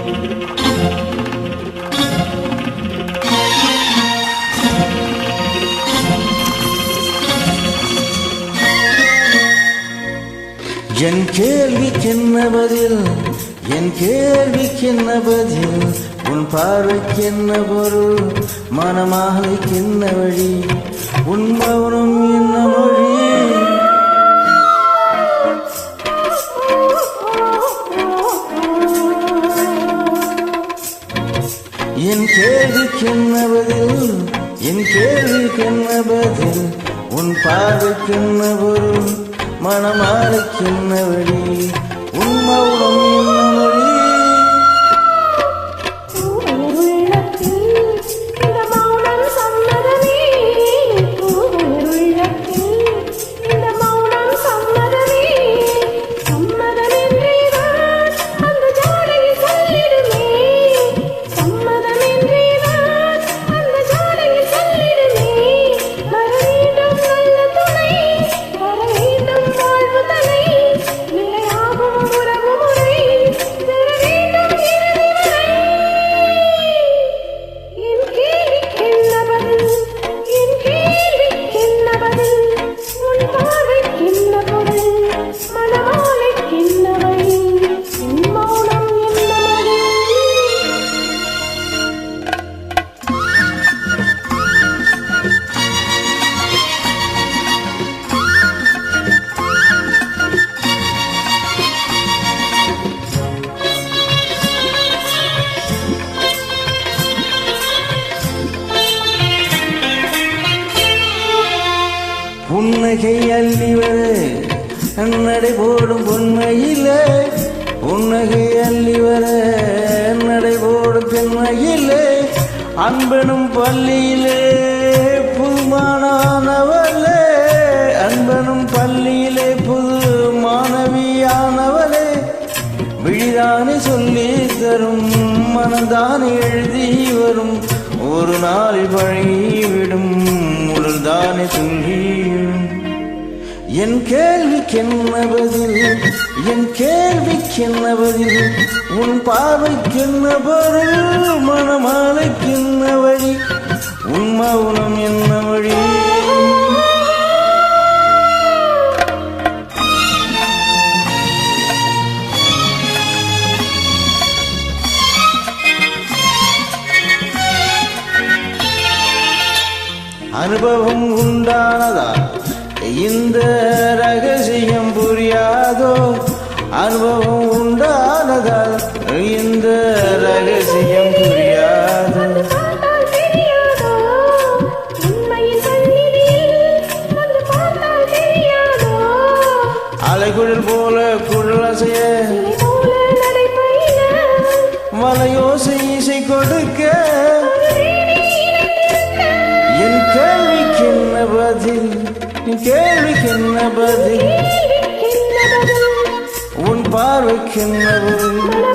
என் கேள்விக்கென்ன பதில், என் கேள்விக்கென்ன பதில், உன் பார்வைக்கென்ன பொருள், மனமாலைக்கென்ன வழி, உன் மௌனம் என்ன மொழி? என் கேள்விக்கென்ன பதில், என் கேள்விக்கென்ன பதில், உன் பார்வைக்கென்ன பொருள், மனமாலைக்கென்ன வழி, உன் மௌனம் என்ன மொழி? புன்னகை அள்ளிவர நடை போடும் பொன்மையிலே, புன்னகை அள்ளிவர நடை போடும் பெண்மையிலே, அன்பனும் பள்ளியிலே புதுமானவளே, அன்பனும் பள்ளியிலே புது மாணவியானவளே, விழிதானே சொல்லி தரும், மனதானே எழுதி வரும், ஒரு நாளில் பழகிவிடும், உடல்தானே சொல்லிவிடும். என் கேள்விக்கென்ன பதில், என் கேள்விக்கென்ன பதில், உன் பார்வைக்கென்ன பொருள், மனமாலைக்கென்ன வழி, உன் மௌனம் என்ன வழி? அனுபவம் உண்டானதா இந்த ரகசியம் புரியாதோ, அனுபவம் உண்டானதா இந்த ரகசியம் புரியாதோ, அலைகுழல் போல குழலசைய வலையோசை இசை கொடுக்க, என் கேள்விக்கென்ன பதில், என் கேள்விக்கென்ன பதில், உன் பார்வைக்கென்ன பதில், என்ன